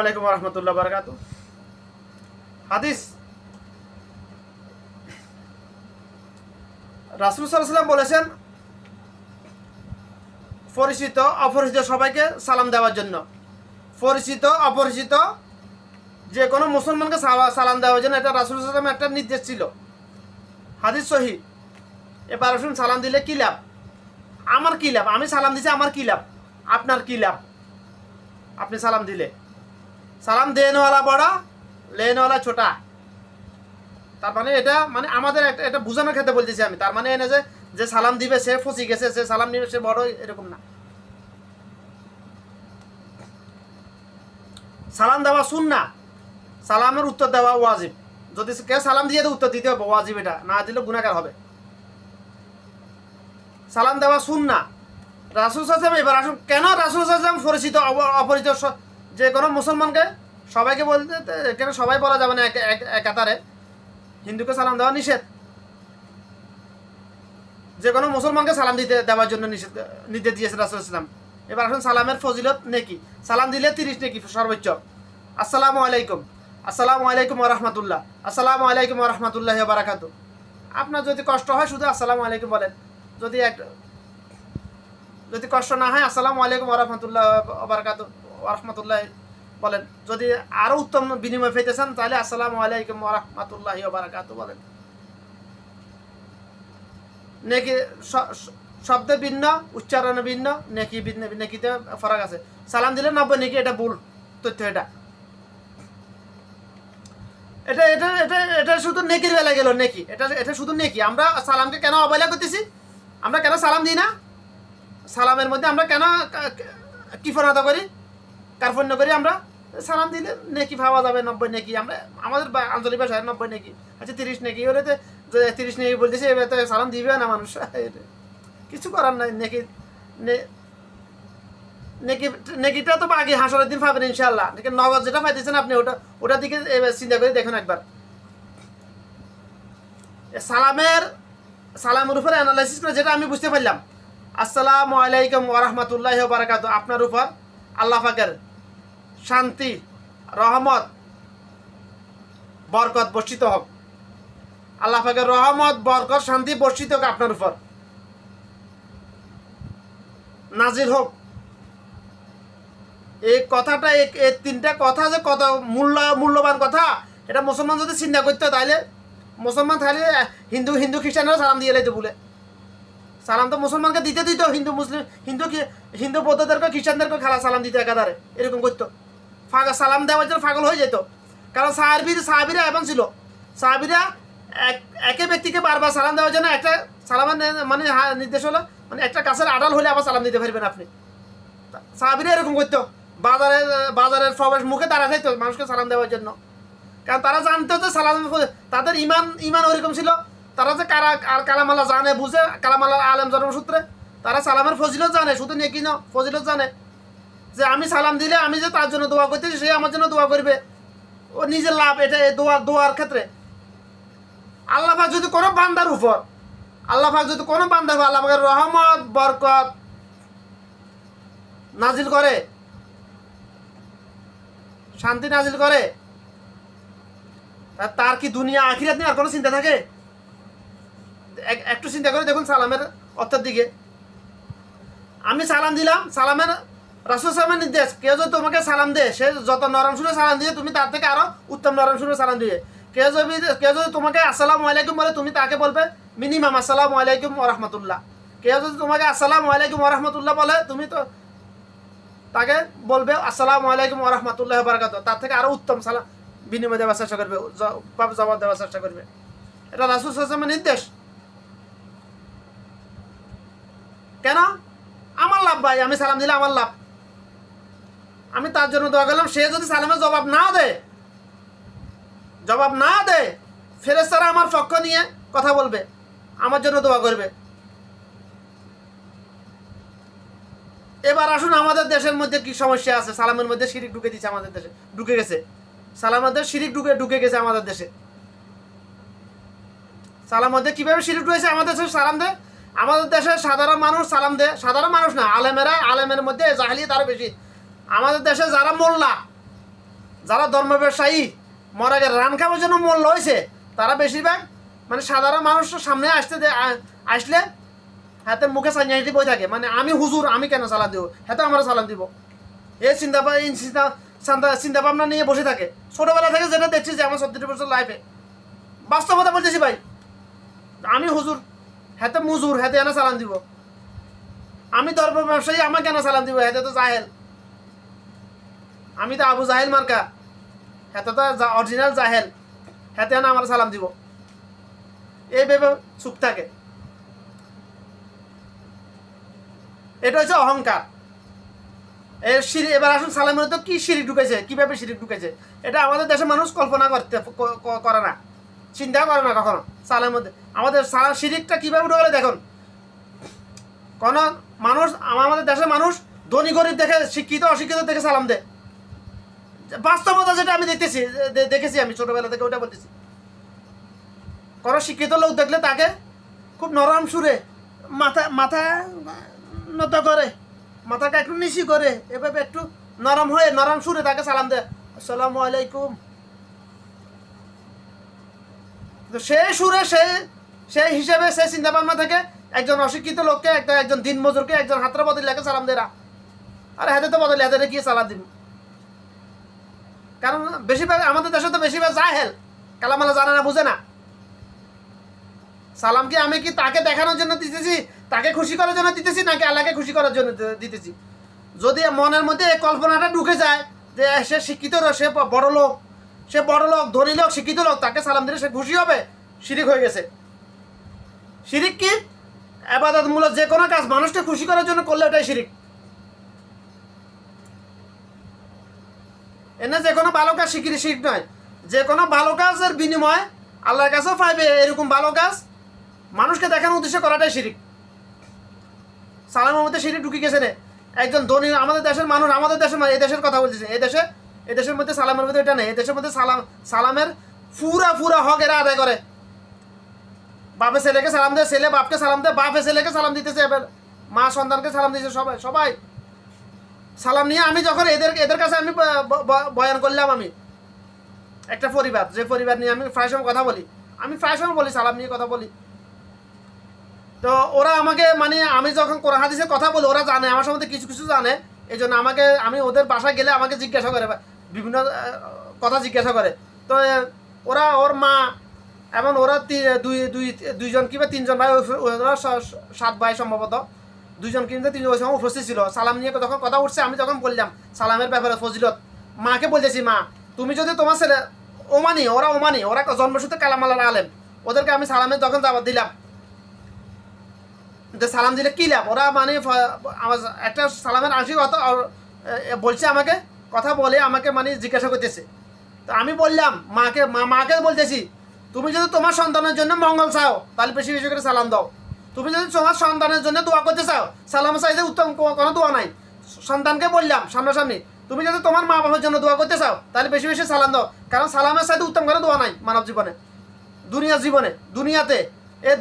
আলাইকুম রহমতুল্লাহ বারকাত। হাদিস রাসূল সাল্লাল্লাহু আলাইহি ওয়াসাল্লাম বলেছেন পরিচিত অপরিচিত সবাইকে সালাম দেওয়ার জন্য। পরিচিত অপরিচিত যে কোনো মুসলমানকে সালাম দেওয়ার জন্য এটা রাসূল সাল্লাল্লাহু আলাইহি ওয়াসাল্লামের একটা নির্দেশ ছিল। হাদিস সহিহ। এবার আসুন, সালাম দিলে কী লাভ? আমার কী লাভ? আমি সালাম দিছি, আমার কী লাভ? আপনার কী লাভ? আপনি সালাম দিলে সালাম দেনওয়ালা বড়া, লেনওয়ালা ছোটা। তার মানে এটা আমাদের এটা বোঝানোর ক্ষেত্রে বলতেছি আমি। তার মানে এনে যে সালাম দিবে সে ফসি গেছে, সে সালাম নিবে সে বড়, এরকম না। সালাম দেওয়া সুন্না, সালামের উত্তর দেওয়া ওয়াজিব। যদি কেউ সালাম দিয়ে উত্তর দিতে হবে, ওয়াজিব। এটা না দিলে গুনাহগার হবে। সালাম দেওয়া সুন্না। রাসূল সাল্লাল্লাহু আলাইহি ওয়াসাল্লাম, এবার আসুন কেন রাসূল সাল্লাল্লাহু আলাইহি ওয়াসাল্লাম পরিচিত অপরিচিত যে কোনো মুসলমানকে সবাইকে বলতে, কেন সবাই বলা যাবে না এক কাতারে? হিন্দুকে সালাম দেওয়া নিষেধ। যে কোনো মুসলমানকে সালাম দেওয়ার জন্য নির্দেশ দিয়েছে রাসূল সাল্লাল্লাহু আলাইহি ওয়াসাল্লাম। এবার আসুন সালামের ফজিলত নেকি। সালাম দিলে 30 নেকি সর্বোচ্চ। আসসালামু আলাইকুম, আসসালামু আলাইকুম ওয়া রাহমাতুল্লাহ, আসসালামু আলাইকুম ওয়া রাহমাতুল্লাহি ওয়া বারাকাতুহু। আপনার যদি কষ্ট হয় শুধু আসসালামু আলাইকুম বলেন। যদি কষ্ট না হয় আসসালামু আলাইকুম ওয়া রাহমাতুল্লাহি ওয়া বারাকাতুহু ওয়া রাহমাতুল্লাহি বলেন। যদি আরো উত্তম বিনিময় পেতে চান তাহলে আসসালামু আলাইকুম ওয়া রাহমাতুল্লাহি ওয়া বারাকাতুহু বলেন। নেকি শব্দ ভিন্ন, উচ্চারণ ভিন্ন, নেকি ভিন্ন, নেকিতে ফারাক আছে। সালাম দিলে 90 নেকি, এটা ভুল তথ্য। এটা এটা এটা এটা শুধু নেকির বেলা গেল। নেকি এটা শুধু নেকি। আমরা সালামকে কেন অবহেলা করতেছি? আমরা কেন সালাম দিই না? সালামের মধ্যে আমরা কেন কিফরতা করি, কার্পণ্য করি? আমরা সালাম দিলে নেকি পাওয়া যাবে 90 নেকি। আমরা আমাদের আঞ্চলিক ভাষায় 90 নেকি, আচ্ছা 30 নেকি হলে তো 30 নেকি বলতেছে, এবার তো সালাম দিবে না মানুষ। কিছু করার নাই। নেকি নেকিটা তো আগে হাসরের দিন পাবেন ইনশাআল্লাহ। নগদ যেটা পাইতেছেন আপনি, ওটা দিকে চিন্তা করে দেখুন একবার। সালামের উপরে অ্যানালাইসিস করে যেটা আমি বুঝতে পারলাম, আসসালামু আলাইকুম ওয়া রাহমাতুল্লাহি ওয়া বারাকাতুহু, আপনার উপর আল্লাহ পাকের শান্তি, রহমত, বরকত বর্ষিত হোক। আল্লাহ পাকের রহমত, বরকত, শান্তি বর্ষিত হোক আপনার উপর, নাজির হোক। এই কথাটা, এই তিনটা কথা যে কত মূল্যবান কথা, এটা মুসলমান যদি চিন্তা করতো তাহলে মুসলমান তাহলে হিন্দু খ্রিস্টানেরও সালাম দিয়ে লাইতো বলে। সালাম তো মুসলমানকে দিতে দিত, হিন্দু বৌদ্ধদেরকে খ্রিস্টানদেরকে খালা সালাম দিত একাধারে, এরকম করতো। সালাম দেওয়ার জন্য পাগল হয়ে যেত। কারণ সাহাবীরা এমন ছিল, সাহাবীরা একে ব্যক্তিকে বারবার সালাম দেওয়ার জন্য একটা সালামের নির্দেশ হলো, একটা গাছের আড়াল হলে আবার সালাম দিতে পারবেন আপনি। সাহাবীরা এরকম করতো। বাজারের প্রবেশ মুখে দাঁড়া যাইতো মানুষকে সালাম দেওয়ার জন্য। কারণ তারা জানতো যে সালাম, তাদের ইমান ওরকম ছিল। তারা যে কালামালা জানে, বুঝে, কালামালা আলেম জন্মসূত্রে তারা সালামের ফজিলত জানে, শুধু নেকি না, ফজিলত জানে। যে আমি সালাম দিলে আমি যে তার জন্য দোয়া করতেছি, সে আমার জন্য দোয়া করবে, ও নিজের লাভ। এটা দোয়ার ক্ষেত্রে আল্লাহ পাক যদি কোনো বান্দার উপর আল্লাহ পাকের রহমত, বরকত নাজিল করে, শান্তি নাজিল করে, তার কি দুনিয়া আখিরাত নিয়ে আর কোনো চিন্তা থাকে? একটু চিন্তা করে দেখুন সালামের অর্থের দিকে। আমি সালাম দিলাম, সালামের রাসূল সালামের নির্দেশ, কেউ যদি তোমাকে সালাম দেয়, সে যত নরম সুরে সালাম দিয়ে তুমি তার থেকে আরো উত্তম নরম সুরে সালাম দিয়ে। কেউ যদি তোমাকে আসসালামু আলাইকুম বলে, তুমি তাকে বলবে মিনিমাম আসসালামু আলাইকুম ওয়া রাহমাতুল্লাহ। কেউ যদি তোমাকে আসসালামু আলাইকুম ওয়া রাহমাতুল্লাহ বলে, তুমি তো তাকে বলবে আসসালামু আলাইকুম ওয়া রাহমাতুল্লাহি ওয়া বারাকাতুহু। তার থেকে আরো উত্তম সালাম বিনিময় দেওয়ার চেষ্টা করবে, জবাব দেওয়ার চেষ্টা করবে। এটা রাসূল সাল্লাল্লাহু আলাইহি ওয়াসাল্লামের নির্দেশ। কেন? আমার লাভ ভাই, আমি সালাম দিলে আমার লাভ। আমি তার জন্য দোয়া করলাম। সে যদি সালামের জবাব না দেয়, ফেরেশতারা আমার পক্ষ নিয়ে কথা বলবে, আমার জন্য দোয়া করবে। এবার আসুন আমাদের দেশের মধ্যে কি সমস্যা আছে। সালামের মধ্যে শিরিক ঢুকে দিচ্ছে আমাদের দেশে, ঢুকে গেছে। সালামের মধ্যে শিরিক ঢুকে গেছে আমাদের দেশে। সালাম মধ্যে কিভাবে শিরিক ঢুকেছে আমাদের দেশে? সালাম দেয় আমাদের দেশের সাধারণ মানুষ সালাম দেয়, সাধারণ মানুষ না, আলেমের মধ্যে জাহেলিয়াত আরো বেশি। আমাদের দেশে যারা মোল্লা, যারা ধর্ম ব্যবসায়ী মরা গেলে রান খাওয়ার জন্য মূল্য হয়েছে, তারা বেশিরভাগ মানে সাধারণ মানুষের সামনে আসলে হাতে মুখে সাইনাইটি বই থাকে, মানে আমি হুজুর, আমি কেন সালাম দিব, হাতে আমরা সালাম দিব, এই চিন্তা ভাবনা নিয়ে বসে থাকে। ছোটবেলা থেকে যেটা দেখছি যে আমার 37 বছর লাইফে বাস্তবতা বলতেছি ভাই, আমি হুজুর, হাতে মুজুর, হাতে এনে সালাম দিব, আমি ধর্ম ব্যবসায়ী, আমাকে কেন সালাম দিব, হাতে তো জাহেল, আমি তো আবু জাহেল মার্কা, হাতে তো অরিজিনাল জাহেল, হাতে এনে আমার সালাম দিব, এই ভেবে চুপ থাকে। এটা হচ্ছে অহংকার। এবার আসুন সালামের মধ্যে কি শিরিক ঢুকেছে, কিভাবে শিরিক ঢুকেছে, এটা আমাদের দেশের মানুষ কল্পনা করে না, চিন্তা করে না কখনো। সালামের মধ্যে আমাদের শিরিকটা কিভাবে ঢুকে দেখুন, কোন মানুষ, আমাদের দেশের মানুষ ধনী গরিব দেখে, শিক্ষিত অশিক্ষিত দেখে সালাম দেয়। বাস্তবতা যেটা আমি দেখেছি আমি ছোটবেলা থেকে, ওটা বলতেছি। কোনো শিক্ষিত লোক দেখলে তাকে খুব নরম সুরে মাথা নত করে, মাথাটা একটু নিচু করে, এভাবে একটু নরম হয়ে নরম সুরে তাকে সালাম দেয়, আসসালামু আলাইকুম। তো সেই সুরে সেই হিসেবে সেই চিন্তা ভাবনা থেকে একজন অশিক্ষিত লোককে, একজন দিন মজুরকে, একজন হাতরা বদলি লেখে সালাম দেয়। আরে হাতে তো বদলি, হাতে গিয়ে সালাম দিব। কারণ বেশিরভাগ আমাদের দেশে তো বেশিরভাগ জাহেল, কালামালা জানে না, বুঝে না। সালাম কি আমি কি তাকে দেখানোর জন্য দিতেছি, তাকে খুশি করার জন্য দিতেছি, নাকি আল্লাহকে খুশি করার জন্য দিতেছি? যদি মনের মধ্যে এই কল্পনাটা ঢুকে যায় যে সে শিক্ষিত, সে বড় লোক, ধনী লোক, শিক্ষিত লোক, তাকে সালাম দিলে সে খুশি হবে, শিরিক হয়ে গেছে। শিরিক কি? ইবাদতমূলক যে কোনো কাজ মানুষকে খুশি করার জন্য করলে ওটাই শিরিক। এনে যে কোনো ভালো কাজ শিরিক নয়, যে কোনো ভালো কাজের বিনিময়ে আল্লাহর কাছেও পাইবে, এরকম ভালো কাজ মানুষকে দেখানোর উদ্দেশ্যে করাটাই শিরিক। সালামের মধ্যে শিরিক ঢুকে গেছে রে। একজন ধনী আমাদের দেশের মানুষ, এই দেশের কথা বলতেছে, এই দেশের মধ্যে সালামের মধ্যে এটা নেই। এই দেশের মধ্যে সালামের পুরা হক এরা আদায় করে। বাপে ছেলেকে সালাম দেয়, ছেলে বাপকে সালাম দেয়, বাপে ছেলেকে সালাম দিতেছে, এবার মা সন্তানকে সালাম দিতেছে, সবাই সালাম নিয়ে। আমি যখন এদের কাছে আমি বয়ান করলাম, আমি একটা পরিবার, যে পরিবার নিয়ে আমি প্রায় সময় কথা বলি, সালাম নিয়ে কথা বলি। তো ওরা আমাকে, মানে আমি যখন কোরআন হাদিসের কথা বলি, ওরা জানে আমার সম্বন্ধে কিছু জানে, এই জন্য আমি ওদের বাসায় গেলে আমাকে জিজ্ঞাসা করে, বিভিন্ন কথা জিজ্ঞাসা করে। তো ওর মা এবং ওরা দুইজন কিংবা তিনজন ভাই, ওরা 7 ভাই সম্ভবত, 2জন কিংবা 3জন ওই সময় উপস্থিত ছিল। সালাম নিয়ে যখন কথা উঠছে, আমি যখন বললাম সালামের ব্যাপারে ফজিলত, মাকে বলতেছি, মা তুমি যদি তোমার ছেলে ওরা জন্মসূত্রে কালামালার আলেম, ওদেরকে আমি সালামের যখন দাওয়াত দিলাম, যে সালাম দিলে কী লাভ, ওরা মানে একটা সালামের আংশিক অর্থ বলছে, আমাকে কথা বলে আমাকে মানে জিজ্ঞাসা করতেছে। তো আমি বললাম মাকে বলতেছি, তুমি যদি তোমার সন্তানের জন্য মঙ্গল চাও, তাহলে বেশি বেশি করে সালাম দাও। তুমি যদি তোমার সন্তানের জন্য দোয়া করতে চাও, সালাম চাইতে উত্তম কোনো দোয়া নাই। সন্তানকে বললাম সামনাসামনি, তুমি যদি তোমার মা বাবার জন্য দোয়া করতে চাও, তাহলে বেশি বেশি সালাম দাও, কারণ সালামের সাথে উত্তম কোনো দোয়া নাই মানব জীবনে,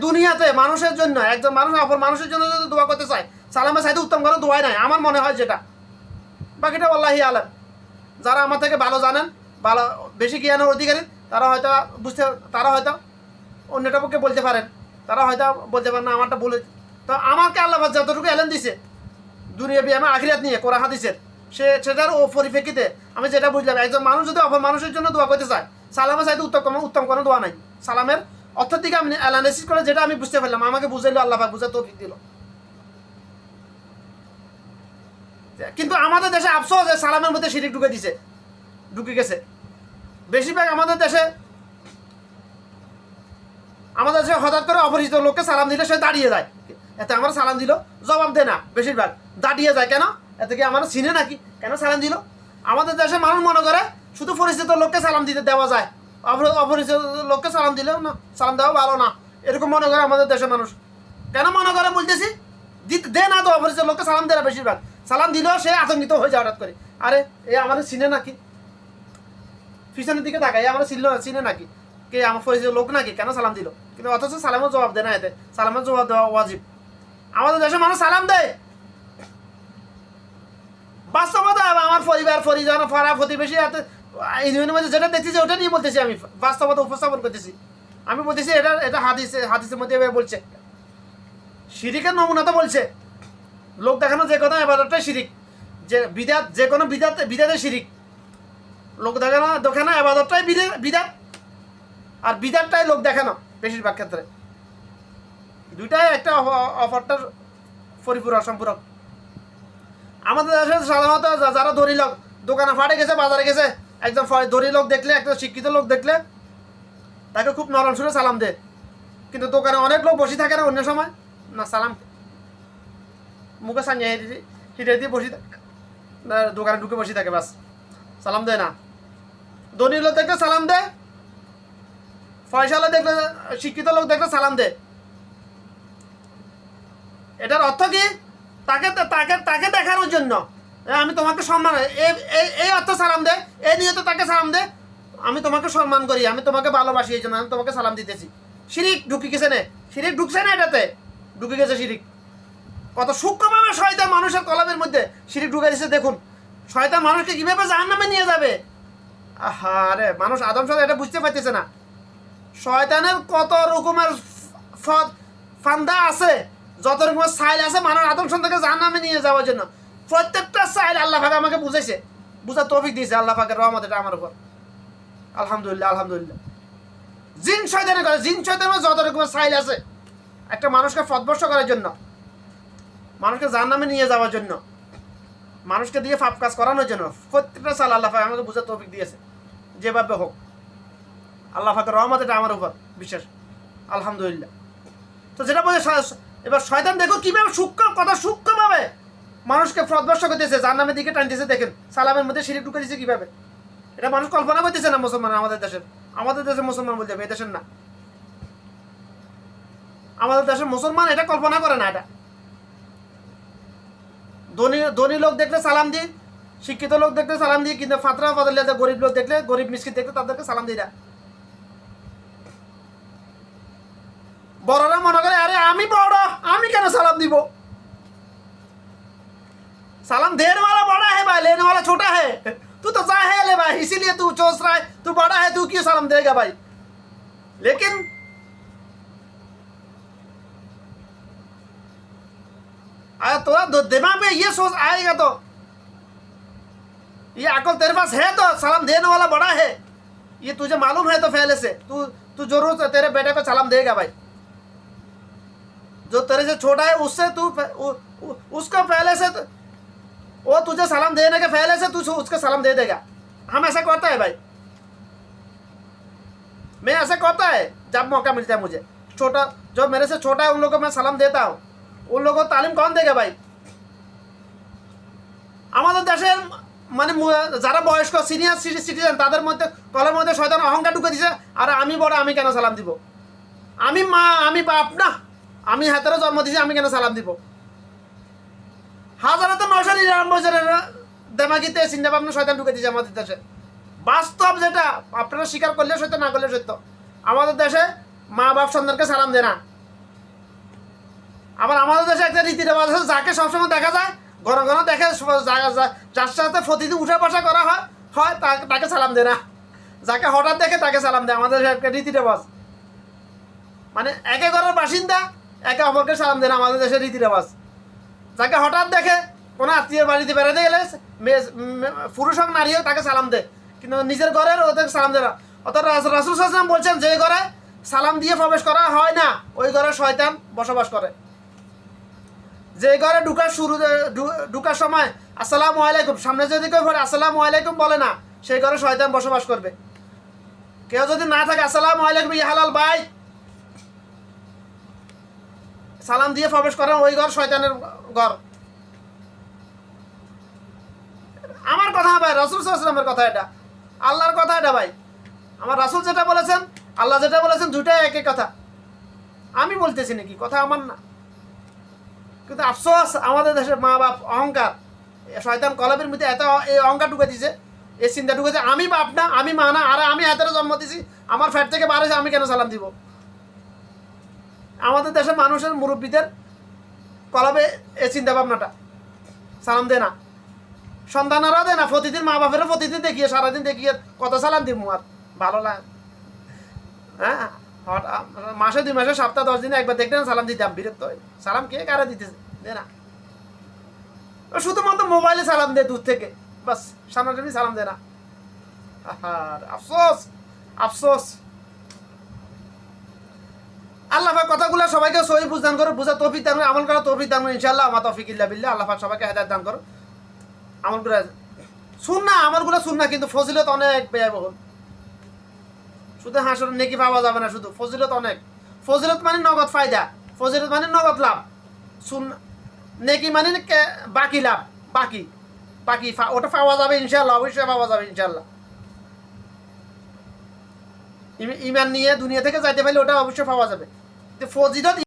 দুনিয়াতে মানুষের জন্য, একজন মানুষ অপর মানুষের জন্য যদি দোয়া করতে চায়, সালামের সাথে উত্তম কোনো দোয়াই নাই, আমার মনে হয় যেটা। বাকিটা আল্লাহি আলাম। যারা আমার থেকে ভালো জানেন, ভালো বেশি জ্ঞানের অধিকারী, তারা হয়তো অন্যটা পক্ষে বলতে পারেন, তারা হয়তো বলতে পারেন না আমারটা বলে। তো আমাকে আল্লাহ যতটুকু এলেন দিছে দুনিয়া বিয়ে আমার আখিরাত নিয়ে কোরআন হাদিসের, সেটার পরিপ্রেক্ষিতে আমি যেটা বুঝলাম, একজন মানুষ যদি অপর মানুষের জন্য দোয়া করতে চায়, সালামের সাথে উত্তম কোনো দোয়া নাই। সালামের অর্থ থেকে আমি অ্যানালাইসিস করে যেটা আমি বুঝতে পারলাম, আমাকে বুঝাইলো আল্লাহ পাক, বুঝার তৌফিক দিল। কিন্তু আমাদের দেশে আফসোস, সালামের মধ্যে শিরিক ঢুকে গেছে। বেশিরভাগ আমাদের দেশে হঠাৎ করে অপরিচিত লোককে সালাম দিলে সে দাঁড়িয়ে যায়, এতে আমার সালাম দিল জবাব দেয় না, বেশিরভাগ দাঁড়িয়ে যায়। কেন? এতে কি আমার চিনে নাকি, কেন সালাম দিল? আমাদের দেশে মানুষ মনে করে শুধু পরিচিত লোককে সালাম দিতে দেওয়া যায়, অপরিচিত লোককে সালাম দিলেও না, সালাম দেওয়া ভালো না, এরকম মনে করে আমাদের দেশের মানুষ। কেন মনে করে বলতেছি, দে না তো, অপরিচিত লোককে সালাম দেয় না বেশিরভাগ। সালাম দিলেও সে আতঙ্কিত হয়ে যায় হঠাৎ করে, আরে এ আমাদের চিনে নাকি, পিছনের দিকে তাকাই, আমার চিনে নাকি, কে আমার পরিচিত লোক নাকি, কেন সালাম দিল? কিন্তু অথচ সালামের জবাব দেয় না, এতে সালামের জবাব দেওয়া ওয়াজিব। আমাদের দেশের মানুষ সালাম দেয়, বাস্তবতা আমার পরিবার পরিজন পাড়া প্রতিবেশী ইউনিয়নের মধ্যে যেটা দেখতেছি ওটা নিয়ে বলতেছি, আমি বাস্তবতা উপস্থাপন করতেছি। আমি বলতেছি এটা এটা হাদিসের মধ্যে এভাবে বলছে। শিরিকের নমুনা তো বলছে, লোক দেখানো যে কোনো এবাদতটাই শিরিক, যে বিদাত, যে কোনো বিদাতের শিরিক। লোক দেখানো এবাদতটাই বিদাত, আর বিদাতটাই লোক দেখানো বেশিরভাগ ক্ষেত্রে। দুইটাই একটা অফারটার পরিপূরক সম্পূরক। আমাদের দেশে সাধারণত যারা ধনী লোক, দোকানে ফাটে গেছে, বাজারে গেছে, একজন ধনী লোক দেখলে, একটা শিক্ষিত লোক দেখলে তাকে খুব নরম সুরে সালাম দেয়। কিন্তু দোকানে অনেক লোক বসে থাকে না অন্য সময়, না সালাম মুখে সানিয়ে হিটে দিয়ে বসে থাকে, দোকানে ঢুকে বসে থাকে, বাস সালাম দেয় না। ধনী লোক দেখলে সালাম দেয়, ফয়সালা দেখলে, শিক্ষিত লোক দেখলে সালাম দেয়। এটার অর্থ কি? তাকে তাকে তাকে দেখানোর জন্য আমি তোমাকে সম্মান, এই অর্থ সালাম দে, এই নিয়ে তো তাকে সালাম দে, আমি তোমাকে সম্মান করি, আমি তোমাকে ভালোবাসি, এই জন্য আমি তোমাকে সালাম দিতেছি। শিরিক ঢুকে গেছে না, শিরিক ঢুকছে না, এটাতে ঢুকে গেছে শিরিক। কত সূক্ষ্মভাবে শয়তান মানুষের কলমের মধ্যে শিরিক ঢুকে দিচ্ছে দেখুন। শয়তান মানুষকে কিভাবে জাহান্নামে নিয়ে যাবে। আরে মানুষ আদম সাথে এটা বুঝতে পারতেছে না। শয়তানের কত রকমের ফান্দা আছে, যত রকমের সাইল আছে মানুষ আদম সন্তানকে জাহান্নামে নিয়ে যাওয়ার জন্য। প্রত্যেকটা সাইল আল্লাহ পাক আমাকে বুঝাইছে, বুঝার তৌফিক দিয়েছে আল্লাহ পাকের রহমত এটা আমার উপর। আলহামদুলিল্লাহ, আলহামদুলিল্লাহ। জিন শয়তানের কথা, জিন শয়তানের যত রকমের সাইল আছে একটা মানুষকে পথভ্রষ্ট করার জন্য, মানুষকে জাহান্নামে নিয়ে যাওয়ার জন্য, মানুষকে দিয়ে পাপ কাজ করানোর জন্য, প্রত্যেকটা সাল আল্লাহ পাক আমাকে বুঝার তৌফিক দিয়েছে, যেভাবে হোক। আল্লাহ পাকের রহমত এটা আমার উপর বিশেষ, আলহামদুলিল্লাহ। তো যেটা বলে এবার শয়তান দেখো কিভাবে সূক্ষ্মভাবে মানুষকে পথভ্রষ্ট করতেছে, জাহান্নামের দিকে টানতেছে। দেখেন সালামের মধ্যে শিরিক ঢুকে দিচ্ছে কিভাবে, এটা মানুষ কল্পনা করতেছে না। মুসলমান আমাদের দেশের মুসলমান বলতে হবে, এই দেশের না, আমাদের দেশের মুসলমান এটা কল্পনা করে না। এটা ধনী লোক দেখলে সালাম দিই, শিক্ষিত লোক দেখলে সালাম দিই, কিন্তু ফাতরা ফাতলিয়া গরিব লোক দেখলে, গরিব মিসকিন দেখলে তাদেরকে সালাম দিই না। বড়রা মনে করে আরে আমি বড়, আমি কেন সালাম দিব। सलाम देने वाला बड़ा है भाई, लेने वाला छोटा है। तू तो जाहिल है भाई, इसीलिए तू सोच रहा है तू बड़ा है, तू क्यों सलाम देगा भाई। लेकिन थोड़ा दिमाग में ये सोच आएगा तो, ये अकल तेरे पास है तो सलाम देने वाला बड़ा है, ये तुझे मालूम है तो पहले से तू जरूर तेरे बेटे को सलाम देगा भाई। जो तेरे से छोटा है उससे तू उसको पहले से वो तुझे सलाम देने के पहले से तू उसको सलाम दे देगा। हम ऐसा करता है भाई, मैं ऐसा करता है जब मौका मिलता है मुझे। छोटा जो मेरे से छोटा है उन लोगों को मैं सलाम देता हूँ। उन लोगों को तालीम कौन देगा भाई। আমাদের দেশের মানে যারা বয়স্ক সিনিয়র সিটিজেন তাদের মধ্যে কলের মধ্যে শয়তান অহংকার ঢুকে দিছে। আর আমি বড়, আমি কেন সালাম দিব। আমি মা, আমি বাপ না, আমি হাতেরও জন্ম দিয়েছি, আমি কেন সালাম দিব। হাজারাতে 999 দেমাগিতে চিন্তা ভাবনা শয়তান ঢুকে দিয়েছে আমাদের দেশে। বাস্তব যেটা আপনারা স্বীকার করলে সত্য, না করলে সত্য। আমাদের দেশে মা বাপ সন্তানকে সালাম দেয় না। আবার আমাদের দেশে একটা রীতি রেওয়াজ আছে, যাকে সবসময় দেখা যায় ঘন ঘন দেখে, যার সাথে প্রতিদিন উঠা বসা করা হয় তাকে সালাম দেয় না। যাকে হঠাৎ দেখে তাকে সালাম দেয়। আমাদের একটা রীতি রেওয়াজ, মানে একে ঘরের বাসিন্দা একে অপরকে সালাম দেয় না আমাদের দেশের রীতি রেওয়াজ। যাকে হঠাৎ দেখে কোনো আত্মীয় বাড়িতে বেড়াতে গেলে পুরুষ হোক নারী হোক তাকে সালাম দেয়, কিন্তু নিজের ঘরের ওদেরকে সালাম দেয় না। অর্থাৎ রাসূল সাল্লাল্লাহু আলাইহি ওয়াসাল্লাম বলছেন যে ঘরে সালাম দিয়ে প্রবেশ করা হয় না ওই ঘরে শয়তান বসবাস করে। যে ঘরে ঢুকার সময় আসসালামু আলাইকুম, সামনে যদি কেউ ঘরে আসসালামু আলাইকুম বলে না, সেই ঘরে শয়তান বসবাস করবে। কেউ যদি না থাকে আসসালামু আলাইকুম ইয়া হালাল ভাই সালাম দিয়ে প্রবেশ করেন, ওই ঘর শয়তানের ঘর। আমার কথা ভাই, রাসূল সাল্লাল্লাহু আলাইহি ওয়াসাল্লামের কথা, এটা আল্লাহর কথা। এটা ভাই আমার রাসূল যেটা বলেছেন, আল্লাহ যেটা বলেছেন, দুইটাই একই কথা। আমি বলতেছি নাকি, কথা আমার না। কিন্তু আফসোস আমাদের দেশের মা বাপ অহংকার, শয়তান কলবের মধ্যে এত এই অহংকার ঢুকে দিয়েছে, এই চিন্তা ঢুকেছে আমি বাপ না, আমি মা না, আর আমি হাতেরও জন্ম দিয়েছি, আমার ফ্যাট থেকে বার হয়েছে, আমি কেন সালাম দিব। আমাদের দেশের মানুষের মুরব্বীদের কলবে এই চিন্তা ভাবনাটা, সালাম দেয় না। সন্তানেরা দেয় না, প্রতিদিন মা বাপেরও প্রতিদিন দেখিয়ে সারাদিন দেখিয়ে কত সালাম দিব আর ভালো লাগে। হ্যাঁ, মাসে 2 মাসে সপ্তাহ 10 দিনে একবার দেখলেন সালাম দিতাম, বিরক্ত হয়। সালাম কে কারা দিতেছে, দে না। শুধুমাত্র মোবাইলে সালাম দেয় দূর থেকে, বাস সামনাসামনি সালাম দেয় না। আফসোস আফসোস। আল্লাহ পাক কথাগুলো সবাইকে সহি বুঝদান করো, বুঝা তৌফিক দান করো, আমল করা তৌফিক দান করো ইনশাআল্লাহ। আমার তৌফিক ইল্লা বিল্লাহ। আল্লাহ পাক সবাইকে হেদায়েত দান করো। আমল করে সুন্নাহ, আমলগুলো সুন্নাহ, কিন্তু ফজিলত অনেক ব্যয়বহুল। শুধু হাসর নেকি পাওয়া যাবে না, শুধু ফজিলত অনেক। ফজিলত মানে নগদ ফায়দা, ফজিলত মানে নগদ লাভ। নেকি মানে বাকি লাভ, বাকি বাকি ওটা পাওয়া যাবে ইনশাআল্লাহ, অবশ্যই পাওয়া যাবে ইনশাআল্লাহ। ইমান নিয়ে দুনিয়া থেকে যাইতে পারলে ওটা অবশ্যই পাওয়া যাবে। ফজিলত